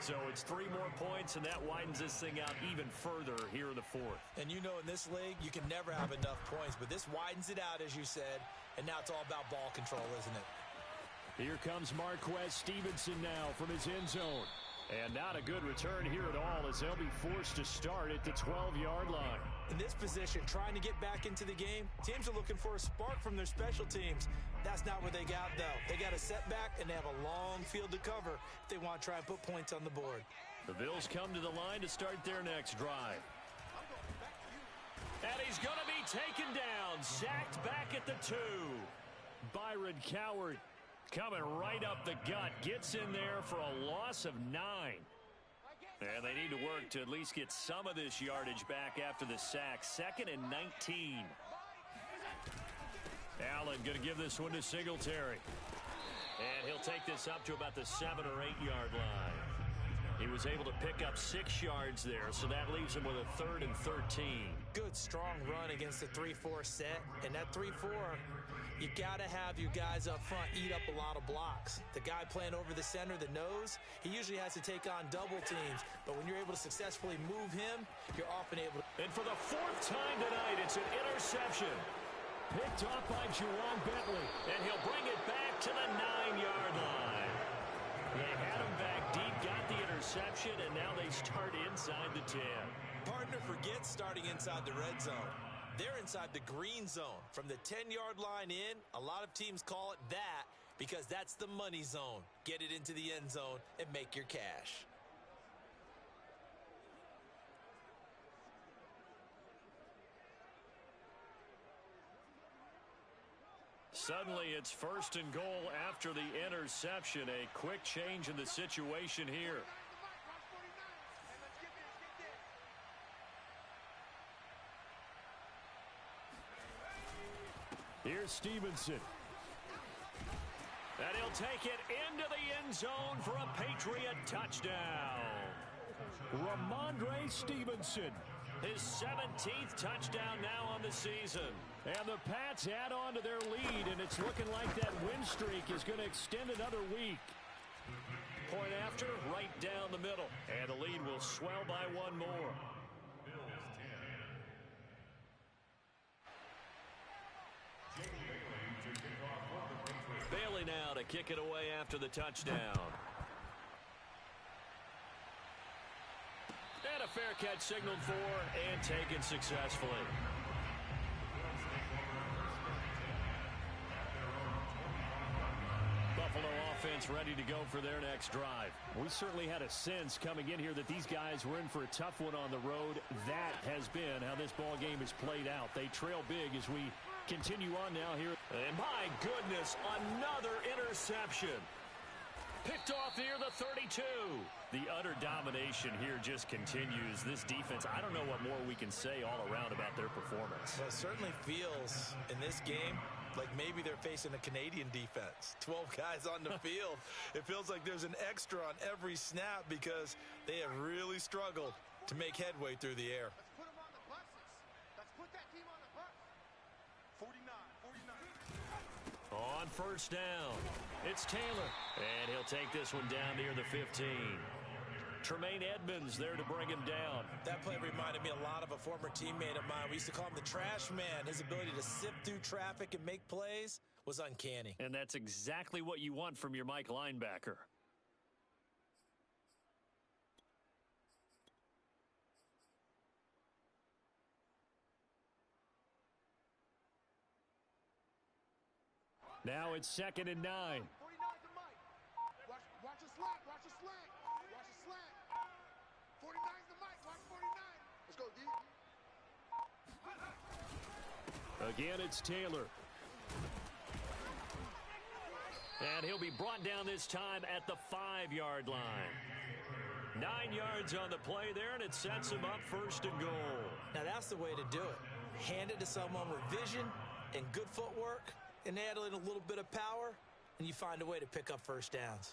So it's 3 more points, and that widens this thing out even further here in the 4th. And you know in this league, you can never have enough points, but this widens it out, as you said, and now it's all about ball control, isn't it? Here comes Marquez Stevenson now from his end zone. And not a good return here at all as they'll be forced to start at the 12-yard line. In this position, trying to get back into the game, teams are looking for a spark from their special teams. That's not what they got, though. They got a setback, and they have a long field to cover if they want to try and put points on the board. The Bills come to the line to start their next drive. And he's going to be taken down, sacked back at the 2. Byron Coward coming right up the gut, gets in there for a loss of 9. And they need to work to at least get some of this yardage back after the sack. 2nd and 19. Allen going to give this one to Singletary. And he'll take this up to about the 7 or 8 yard line. He was able to pick up 6 yards there, so that leaves him with a 3rd and 13. Good, strong run against the 3-4 set. And that 3-4, you got to have your guys up front eat up a lot of blocks. The guy playing over the center, the nose, he usually has to take on double teams. But when you're able to successfully move him, you're often able to. And for the 4th time tonight, it's an interception. Picked off by Juwan Bentley. And he'll bring it back to the 9-yard line. They had him back deep, got the interception, and now they start inside the 10. Partner forgets starting inside the red zone. They're inside the green zone. From the 10-yard line in, a lot of teams call it that because that's the money zone. Get it into the end zone and make your cash. Suddenly, it's first and goal after the interception. A quick change in the situation here. Here's Stevenson. And he'll take it into the end zone for a Patriot touchdown. Ramondre Stevenson. His 17th touchdown now on the season. And the Pats add on to their lead, and it's looking like that win streak is going to extend another week. Point after, right down the middle. And the lead will swell by one more. Bailey now to kick it away after the touchdown. And a fair catch signaled for and taken successfully. Buffalo offense ready to go for their next drive. We certainly had a sense coming in here that these guys were in for a tough one on the road. That has been how this ball game has played out. They trail big as we continue on now here. And my goodness, another interception. Picked off near the 32. The utter domination here just continues. This defense, I don't know what more we can say all around about their performance. Well, it certainly feels in this game like maybe they're facing a Canadian defense. 12 guys on the field. It feels like there's an extra on every snap because they have really struggled to make headway through the air. Let's put them on the buses. Let's put that team on the bus. 49. On first down, it's Taylor. And he'll take this one down near the 15. Tremaine Edmonds there to bring him down. That play reminded me a lot of a former teammate of mine. We used to call him the trash man. His ability to sift through traffic and make plays was uncanny. And that's exactly what you want from your Mike linebacker. Now it's 2nd and 9. 49 to Mike. Watch a slant. Watch a slant. Watch a slant. 49's the Mike. Watch 49. Let's go, D. Again, it's Taylor. And he'll be brought down this time at the 5-yard line. 9 yards on the play there, and it sets him up first and goal. Now that's the way to do it. Hand it to someone with vision and good footwork, and add in a little bit of power, and you find a way to pick up first downs.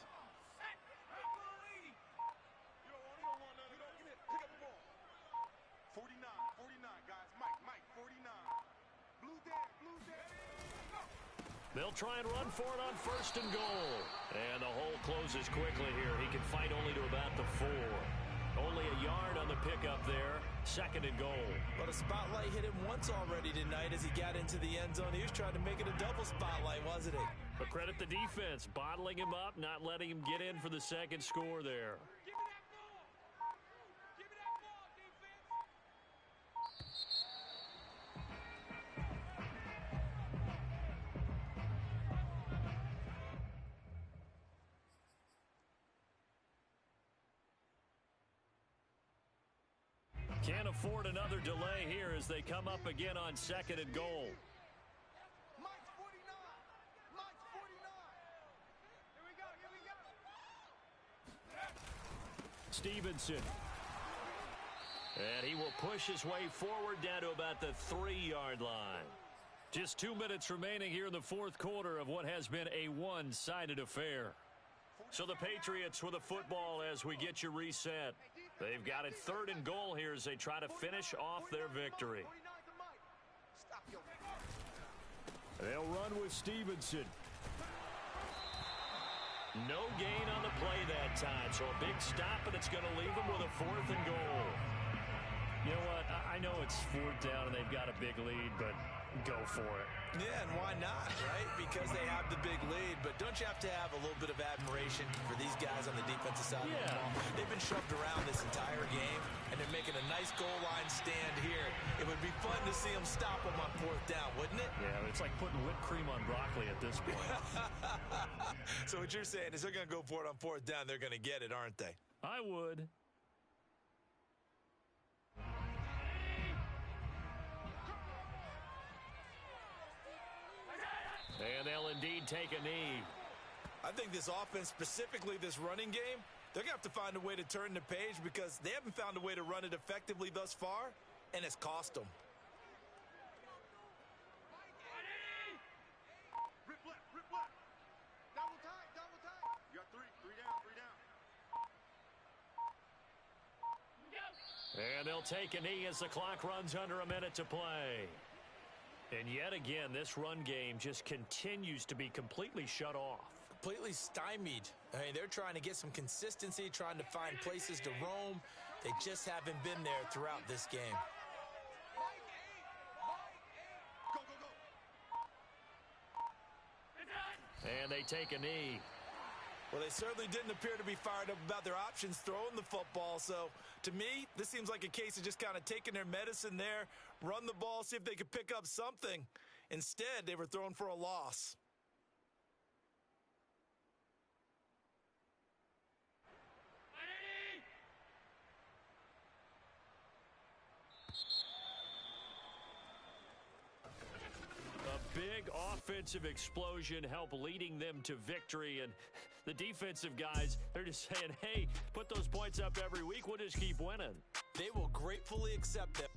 You don't want none. Pick up the ball. 49, guys. Mike, 49. Blue dead. They'll try and run for it on first and goal. And the hole closes quickly here. He can fight only to about the 4. Only a yard on the pickup there. 2nd and goal. But a spotlight hit him once already tonight as he got into the end zone. He was trying to make it a double spotlight, wasn't he? But credit the defense, bottling him up, not letting him get in for the second score there. Give me that ball. Give me that ball, defense. Can't afford another delay here as they come up again on 2nd and goal. Mike's 49. Mike's 49. Here we go. Stevenson. And he will push his way forward down to about the 3-yard line. Just 2 minutes remaining here in the 4th quarter of what has been a one-sided affair. So the Patriots with the football as we get you reset. They've got it 3rd and goal here as they try to finish off their victory. 49 to Mike. Stop your. They'll run with Stevenson. No gain on the play that time, so a big stop, and it's going to leave them with a 4th and goal. You know what? I know it's 4th down and they've got a big lead, but go for it. Yeah, and why not, right? Because they have the big lead. But don't you have to have a little bit of admiration for these guys on the defensive side of the ball? They've been shoved around this entire game, and they're making a nice goal line stand here. It would be fun to see them stop them on 4th down, wouldn't it? Yeah, it's like putting whipped cream on broccoli at this point. So what you're saying is they're going to go for it on 4th down. They're going to get it, aren't they? I would. And they'll indeed take a knee. I think this offense, specifically this running game, they're going to have to find a way to turn the page because they haven't found a way to run it effectively thus far, and it's cost them. Rip left, rip left. Double tight, double tight. You got three down, three down. And they'll take a knee as the clock runs under a minute to play. And yet again, this run game just continues to be completely shut off. Completely stymied. I mean, they're trying to get some consistency, trying to find places to roam. They just haven't been there throughout this game. Go, go, go. And they take a knee. Well, they certainly didn't appear to be fired up about their options throwing the football. So, to me, this seems like a case of just kind of taking their medicine there, run the ball, see if they could pick up something. Instead, they were thrown for a loss. Big offensive explosion helped leading them to victory, and the defensive guys, they're just saying, hey, put those points up every week, we'll just keep winning. They will gratefully accept that.